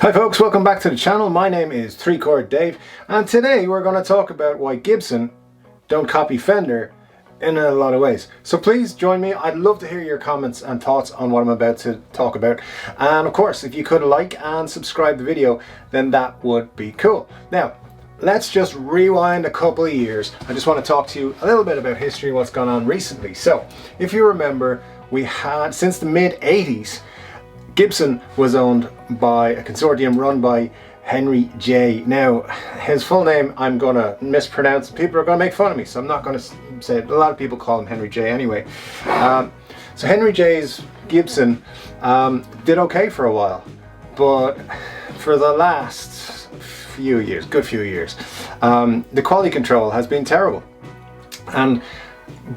Hi folks, welcome back to the channel. My name is 3-Chord Dave, and today we're going to talk about why Gibson don't copy Fender in a lot of ways. So please join me. I'd love to hear your comments and thoughts on what I'm about to talk about. And of course, if you could like and subscribe the video, then that would be cool. Now, let's just rewind a couple of years. I just want to talk to you a little bit about history, what's gone on recently. So, if you remember, we had, since the mid-80s, Gibson was owned by a consortium run by Henry J. Now, his full name I'm going to mispronounce. People are going to make fun of me, so I'm not going to say it. A lot of people call him Henry J. anyway. So Henry J's Gibson did okay for a while, but for the last few years, good few years, the quality control has been terrible. And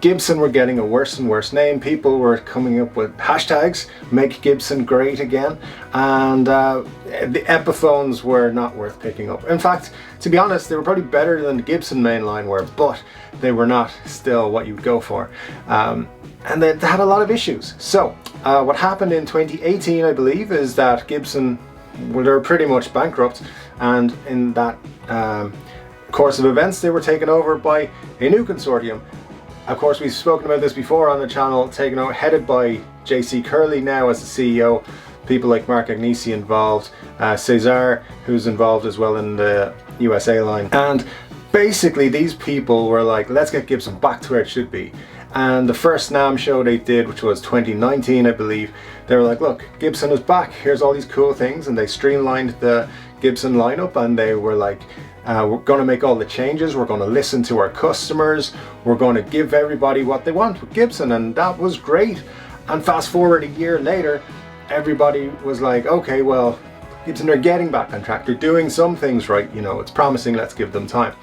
Gibson were getting a worse and worse name. People were coming up with hashtags, make Gibson great again, and the Epiphones were not worth picking up. In fact, to be honest, they were probably better than the Gibson mainline were, but they were not still what you'd go for. And they had a lot of issues. So what happened in 2018, I believe, is that Gibson, well, they were pretty much bankrupt, and in that course of events, they were taken over by a new consortium. Of course, we've spoken about this before on the channel, taken out, headed by JC Curley now as the CEO, people like Mark Agnesi involved, Cesar, who's involved as well in the USA line. And basically these people were like, let's get Gibson back to where it should be. And the first NAMM show they did, which was 2019, I believe, they were like, look, Gibson is back, here's all these cool things, and they streamlined the Gibson lineup, and they were like, we're going to make all the changes, we're going to listen to our customers, we're going to give everybody what they want with Gibson, and that was great. And fast forward a year later, everybody was like, okay, well, Gibson are getting back on track, they're doing some things right, you know, it's promising, let's give them time.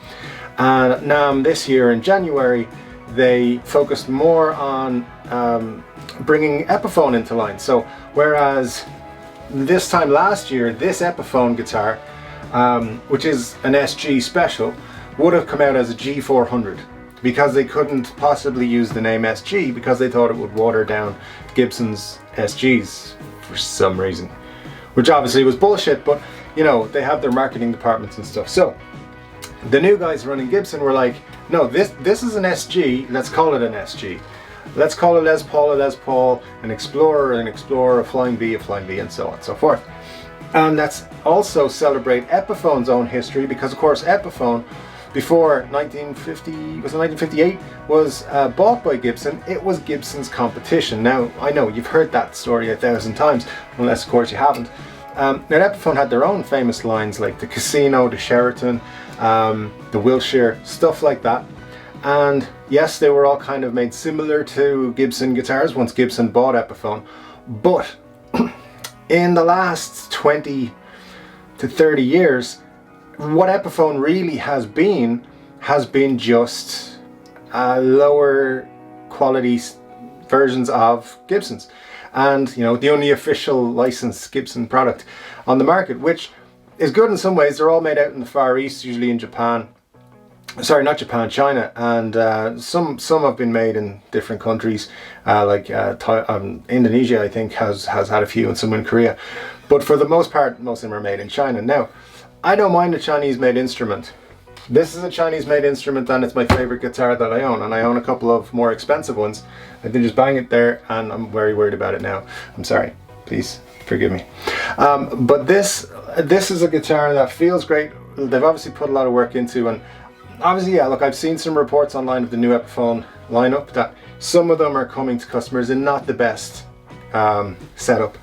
And NAMM this year in January, they focused more on bringing Epiphone into line. So whereas this time last year, this Epiphone guitar, which is an SG special, would have come out as a G400 because they couldn't possibly use the name SG because they thought it would water down Gibson's SGs for some reason, which obviously was bullshit, but you know, they have their marketing departments and stuff. So the new guys running Gibson were like, no, this is an SG, let's call it an SG. Let's call it Les Paul a Les Paul, an Explorer, a Flying V, and so on and so forth. And let's also celebrate Epiphone's own history, because of course Epiphone, before 1958, was bought by Gibson. It was Gibson's competition. Now, I know you've heard that story 1,000 times, unless of course you haven't. Now Epiphone had their own famous lines like the Casino, the Sheraton, the Wilshire, stuff like that. And yes, they were all kind of made similar to Gibson guitars once Gibson bought Epiphone, but in the last 20 to 30 years, what Epiphone really has been just lower quality versions of Gibsons. And you know, the only official licensed Gibson product on the market, which is good in some ways. They're all made out in the Far East, usually in Japan. Sorry, not Japan, China, and some have been made in different countries, like Indonesia, I think, has had a few, and some in Korea. But for the most part, most of them are made in China. Now, I don't mind a Chinese-made instrument. This is a Chinese-made instrument, and it's my favorite guitar that I own, and I own a couple of more expensive ones. I did just bang it there, and I'm very worried about it now. I'm sorry. Please forgive me. But this is a guitar that feels great. They've obviously put a lot of work into, and obviously, yeah, look, I've seen some reports online of the new Epiphone lineup that some of them are coming to customers in not the best setup.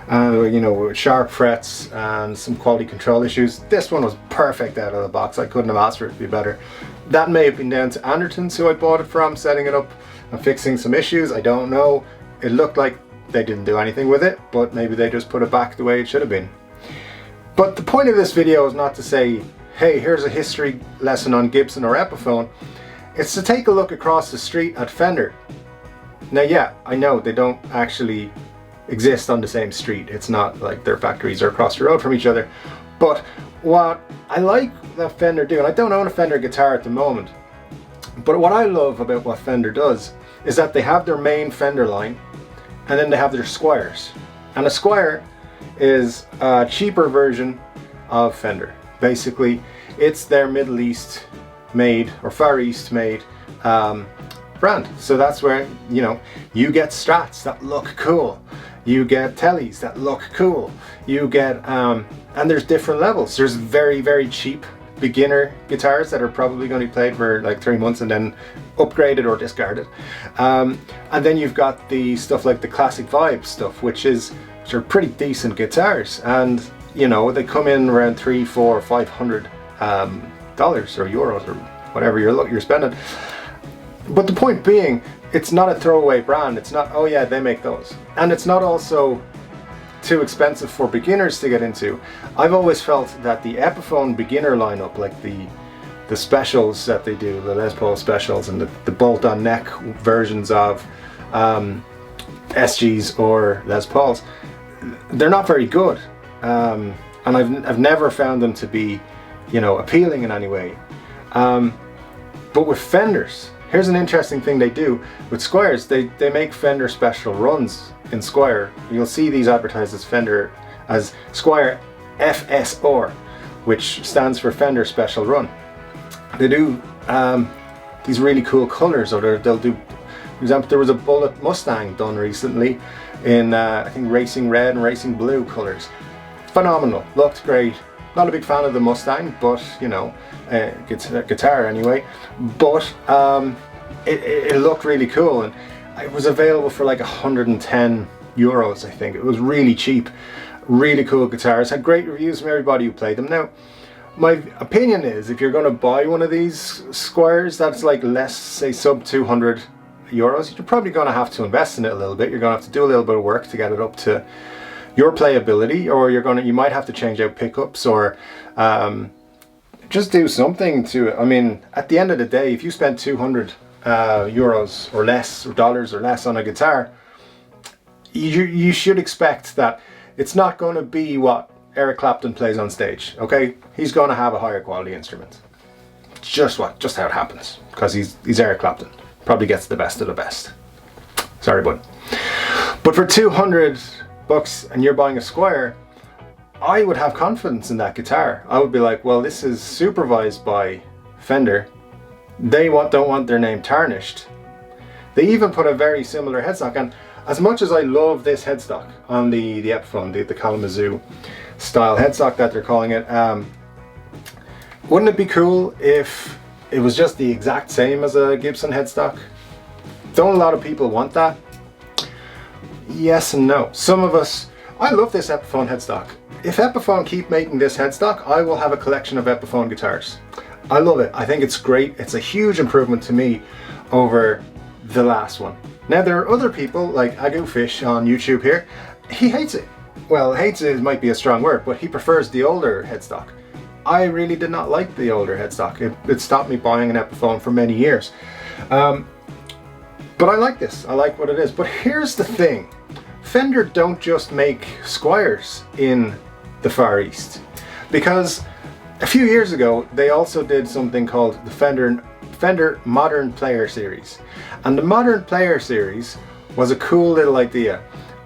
You know, with sharp frets and some quality control issues. This one was perfect out of the box. I couldn't have asked for it to be better. That may have been down to Andertons, who I bought it from, setting it up and fixing some issues. I don't know. It looked like they didn't do anything with it, but maybe they just put it back the way it should have been. But the point of this video is not to say, hey, here's a history lesson on Gibson or Epiphone. It's to take a look across the street at Fender. Now, yeah, I know they don't actually exist on the same street. It's not like their factories are across the road from each other. But what I like that Fender do, and I don't own a Fender guitar at the moment, but what I love about what Fender does is that they have their main Fender line, and then they have their Squiers. And a Squier is a cheaper version of Fender. Basically, it's their Middle East made or Far East made brand. So that's where, you know, you get Strats that look cool, you get Tellys that look cool, you get and there's different levels. There's very, very cheap beginner guitars that are probably going to be played for like 3 months and then upgraded or discarded, and then you've got the stuff like the classic vibe stuff, which are pretty decent guitars, and you know, they come in around $300, $400, $500 or euros or whatever you're spending. But the point being, it's not a throwaway brand. It's not, oh yeah, they make those, and it's not also too expensive for beginners to get into. I've always felt that the Epiphone beginner lineup, like the specials that they do, the Les Paul specials and the bolt-on neck versions of SGs or Les Pauls, they're not very good, and I've never found them to be, you know, appealing in any way. But with Fenders, here's an interesting thing they do with Squiers. They make Fender special runs in Squier. You'll see these advertised as Fender, as Squier FSR, which stands for Fender Special Run. They do these really cool colors, or they'll do, for example, there was a Bullet Mustang done recently in I think racing red and racing blue colors. Phenomenal, looked great. Not a big fan of the Mustang, but you know, guitar anyway. But it looked really cool, and it was available for like 110 euros, I think. It was really cheap, really cool guitars. Had great reviews from everybody who played them. Now, my opinion is, if you're going to buy one of these Squiers that's like less, say sub 200 euros, you're probably going to have to invest in it a little bit. You're going to have to do a little bit of work to get it up to your playability, or you might have to change out pickups, or just do something to it. I mean, at the end of the day, if you spend 200 euros or less, or dollars or less on a guitar, you should expect that it's not going to be what Eric Clapton plays on stage. Okay, he's going to have a higher quality instrument. Just how it happens, because he's Eric Clapton. Probably gets the best of the best. Sorry, bud. But for 200 bucks and you're buying a Squier, I would have confidence in that guitar. I would be like, well, this is supervised by Fender. They don't want their name tarnished. They even put a very similar headstock, and as much as I love this headstock on the Epiphone, the Kalamazoo style headstock that they're calling it, wouldn't it be cool if it was just the exact same as a Gibson headstock? Don't a lot of people want that? Yes and no. Some of us, I love this Epiphone headstock. If Epiphone keep making this headstock, I will have a collection of Epiphone guitars. I love it. I think it's great. It's a huge improvement to me over the last one. Now, there are other people like Agufish on YouTube here. He hates it. Well, hates it might be a strong word, but he prefers the older headstock. I really did not like the older headstock. It stopped me buying an Epiphone for many years. But I like this. I like what it is. But here's the thing. Fender don't just make Squiers in the Far East, because a few years ago they also did something called the Fender Modern Player Series, and the Modern Player Series was a cool little idea.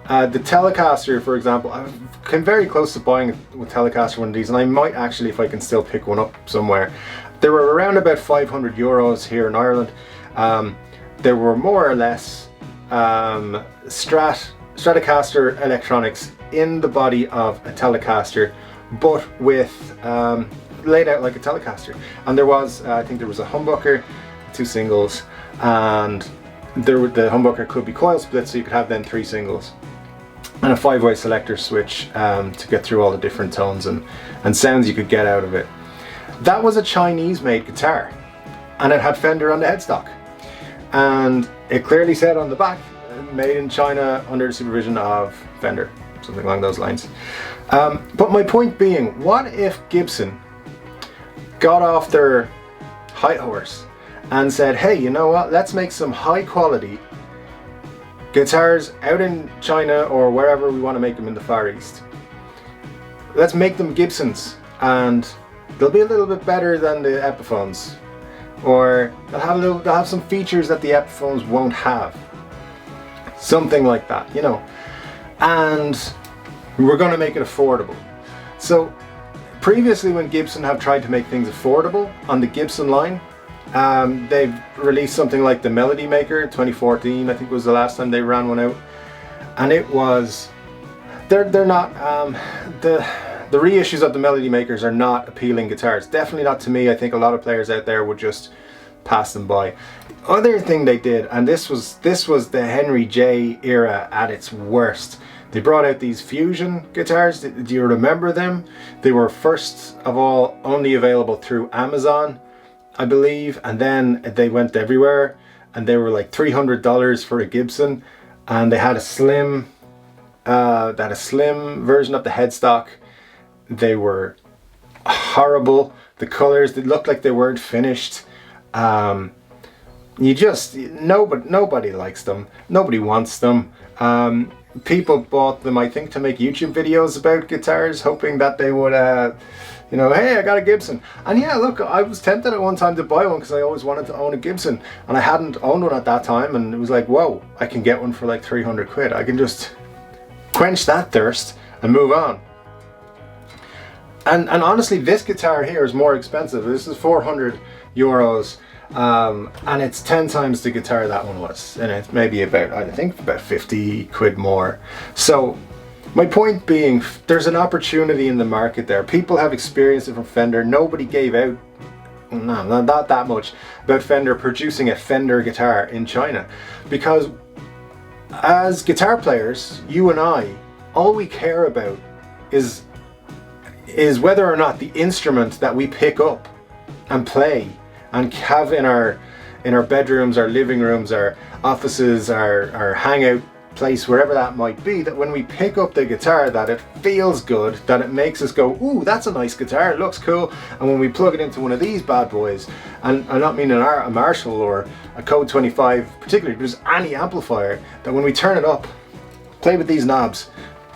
The Telecaster, for example, I came very close to buying a Telecaster one of these, and I might actually, if I can still pick one up somewhere. They were around about 500 euros here in Ireland. There were more or less Stratocaster electronics in the body of a Telecaster, but with laid out like a Telecaster. And there was, I think there was a humbucker, 2 singles, and the humbucker could be coil split, so you could have then 3 singles, and a 5-way selector switch to get through all the different tones and sounds you could get out of it. That was a Chinese-made guitar, and it had Fender on the headstock, and it clearly said on the back, made in China under the supervision of Fender, something along those lines. But my point being, what if Gibson got off their high horse and said, hey, you know what, let's make some high quality guitars out in China or wherever we want to make them in the Far East. Let's make them Gibsons, and they'll be a little bit better than the Epiphones, or they'll have some features that the Epiphones won't have. Something like that, you know. And We're going to make it affordable. So previously, when Gibson have tried to make things affordable on the Gibson line, they've released something like the Melody Maker 2014, I think was the last time they ran one out, and it was, they're not, the reissues of the Melody Makers are not appealing guitars, definitely not to me. I think a lot of players out there would just pass them by. Other thing they did, and this was the Henry J era at its worst, they brought out these fusion guitars. Do you remember them? They were first of all only available through Amazon, I believe, and then they went everywhere, and they were like $300 for a Gibson, and they had a slim version of the headstock. They were horrible. The colors, they looked like they weren't finished. Nobody likes them. Nobody wants them. People bought them, I think, to make YouTube videos about guitars, hoping that they would, you know, hey, I got a Gibson. And yeah, look, I was tempted at one time to buy one because I always wanted to own a Gibson, and I hadn't owned one at that time, and it was like, whoa, I can get one for like 300 quid. I can just quench that thirst and move on. And honestly, this guitar here is more expensive. This is 400 euros. And it's 10 times the guitar that one was, and it's maybe about, I think, about 50 quid more. So my point being, there's an opportunity in the market there. People have experienced it from Fender. Nobody gave out, no, not that much, about Fender producing a Fender guitar in China, because as guitar players, you and I, all we care about is whether or not the instrument that we pick up and play and have in our bedrooms, our living rooms, our offices, our hangout place, wherever that might be, that when we pick up the guitar, that it feels good, that it makes us go, ooh, that's a nice guitar, it looks cool. And when we plug it into one of these bad boys, and I'm not meaning a Marshall or a Code 25 particularly, but just any amplifier, that when we turn it up, play with these knobs,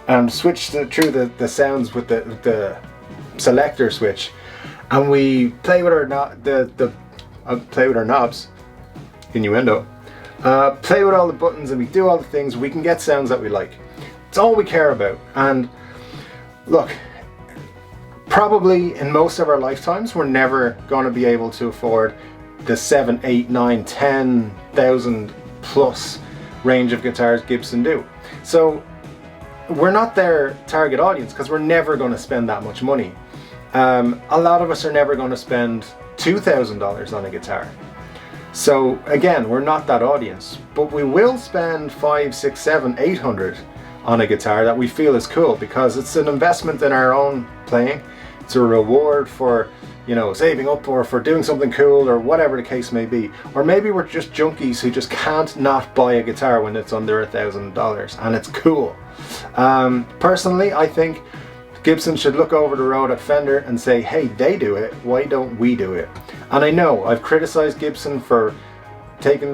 and switch through the sounds with the selector switch, and we play with our play with our knobs, innuendo, play with all the buttons, and we do all the things, we can get sounds that we like. It's all we care about. And look, probably in most of our lifetimes, we're never going to be able to afford the 7, 8, 9, 10,000 plus range of guitars Gibson do. So we're not their target audience because we're never going to spend that much money. A lot of us are never going to spend $2,000 on a guitar. So again, we're not that audience, but we will spend 5, 6, 7, 800 on a guitar that we feel is cool, because it's an investment in our own playing. It's a reward for, you know, saving up, or for doing something cool, or whatever the case may be. Or maybe we're just junkies who just can't not buy a guitar when it's under $1,000 and it's cool. Personally, I think Gibson should look over the road at Fender and say, hey, they do it, why don't we do it? And I know I've criticized Gibson for taking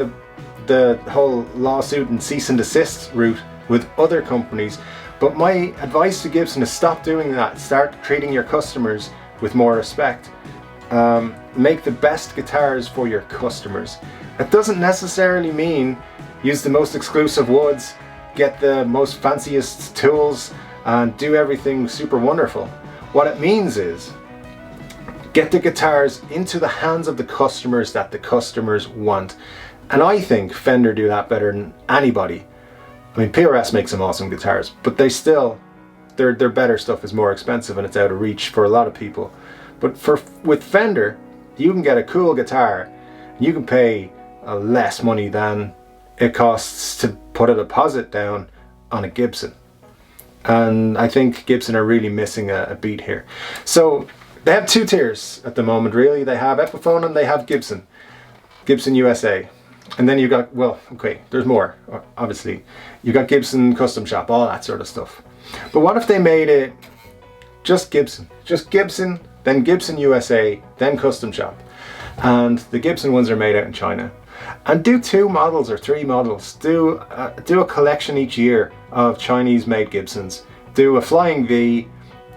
the whole lawsuit and cease and desist route with other companies, but my advice to Gibson is stop doing that. Start treating your customers with more respect. Make the best guitars for your customers. It doesn't necessarily mean use the most exclusive woods, get the most fanciest tools, and do everything super wonderful. What it means is get the guitars into the hands of the customers that the customers want. And I think Fender do that better than anybody. I mean, PRS makes some awesome guitars, but they still, their better stuff is more expensive and it's out of reach for a lot of people. But with Fender, you can get a cool guitar, and you can pay less money than it costs to put a deposit down on a Gibson. And I think Gibson are really missing a beat here. So they have two tiers at the moment, really. They have Epiphone and they have Gibson. Gibson USA. And then you got, well, okay, there's more, obviously. You got Gibson Custom Shop, all that sort of stuff. But what if they made it just Gibson? Just Gibson, then Gibson USA, then Custom Shop. And the Gibson ones are made out in China. And do 2 models or 3 models. Do a collection each year of Chinese made Gibsons. Do a Flying V,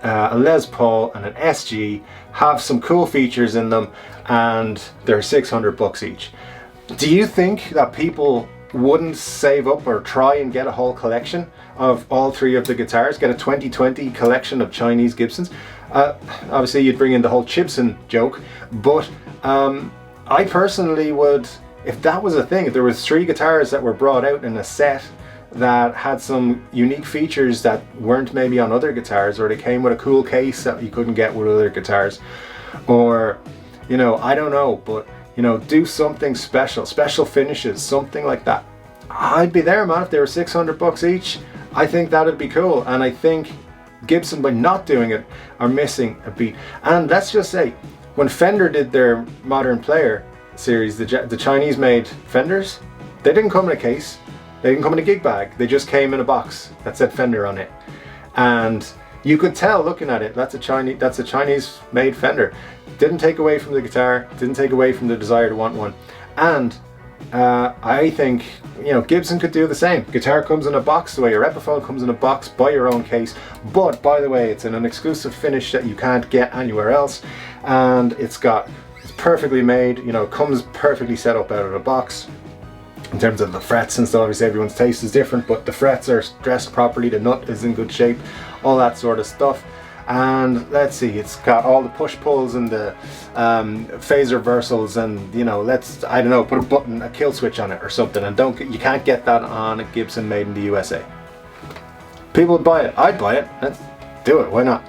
a Les Paul and an SG. Have some cool features in them, and they're $600 each. Do you think that people wouldn't save up or try and get a whole collection of all three of the guitars, get a 2020 collection of Chinese Gibsons. Obviously you'd bring in the whole Gibson joke, but I personally would, if that was a thing, if there was three guitars that were brought out in a set that had some unique features that weren't maybe on other guitars, or they came with a cool case that you couldn't get with other guitars, or, you know, I don't know, but, you know, do something special, special finishes, something like that. I'd be there, man. If they were $600 each, I think that'd be cool. And I think Gibson, by not doing it, are missing a beat. And let's just say, when Fender did their Modern Player series, the Chinese made Fenders, they didn't come in a case, they didn't come in a gig bag, they just came in a box that said Fender on it. And you could tell looking at it, that's a Chinese made Fender. Didn't take away from the guitar, didn't take away from the desire to want one. And I think, you know, Gibson could do the same. Guitar comes in a box the way your Epiphone comes in a box, buy your own case. But by the way, it's in an exclusive finish that you can't get anywhere else, and it's perfectly made, you know, comes perfectly set up out of the box. In terms of the frets and stuff, obviously everyone's taste is different, but the frets are dressed properly, the nut is in good shape, all that sort of stuff. And let's see, it's got all the push-pulls and the phase reversals, and, you know, I don't know, put a button, a kill switch on it or something, and you can't get that on a Gibson made in the USA. People would buy it. I'd buy it. Let's do it. Why not?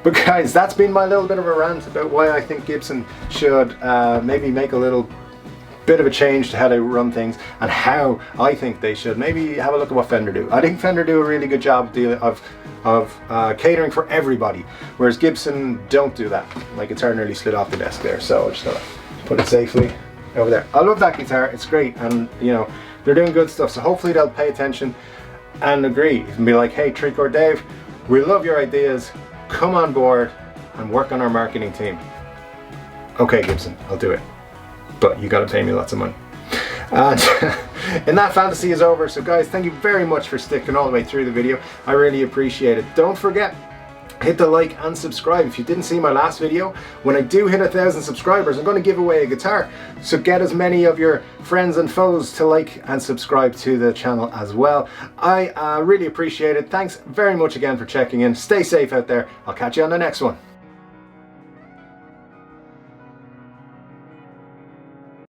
But guys, that's been my little bit of a rant about why I think Gibson should maybe make a little bit of a change to how they run things, and how I think they should maybe have a look at what Fender do. I think Fender do a really good job of catering for everybody, whereas Gibson don't do that. My guitar nearly slid off the desk there, so I just gotta put it safely over there. I love that guitar, it's great, and, you know, they're doing good stuff, so hopefully they'll pay attention and agree and be like, hey, 3-Chord Dave, we love your ideas, come on board and work on our marketing team. Okay, Gibson, I'll do it, but you gotta pay me lots of money. And and that fantasy is over. So guys, thank you very much for sticking all the way through the video. I really appreciate it. Don't forget, hit the like and subscribe. If you didn't see my last video, when I do hit 1,000 subscribers, I'm going to give away a guitar. So get as many of your friends and foes to like and subscribe to the channel as well. I really appreciate it. Thanks very much again for checking in. Stay safe out there. I'll catch you on the next one.